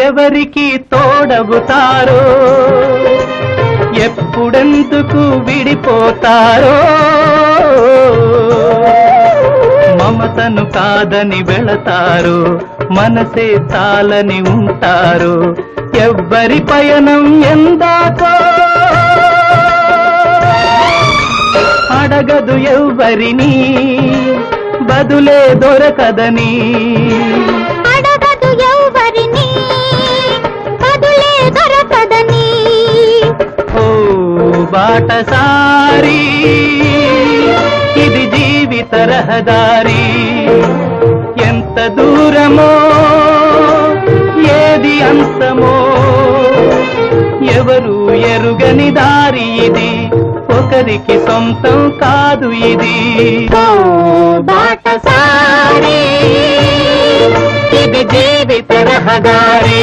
ఎవరికి తోడవుతారో ఎప్పుడెందుకు విడిపోతారో మమతను కాదని వెళతారు మనసే చాలని ఉంటారు ఎవ్వరి పయనం ఎందాకో అడగదు ఎవ్వరిని బదులే దొరకదని అడగదు ఎవ్వరిని బదులే దొరకదని ఓ బాటసారి ఇది జీవిత రహదారి ఎంత దూరమో ఏది అంతమో ఎవరు ఎరుగని దారి ఇది ఒకరికి సొంతం కాదు ఇది ఓ బాటసారి ఇది జీవిత రహదారి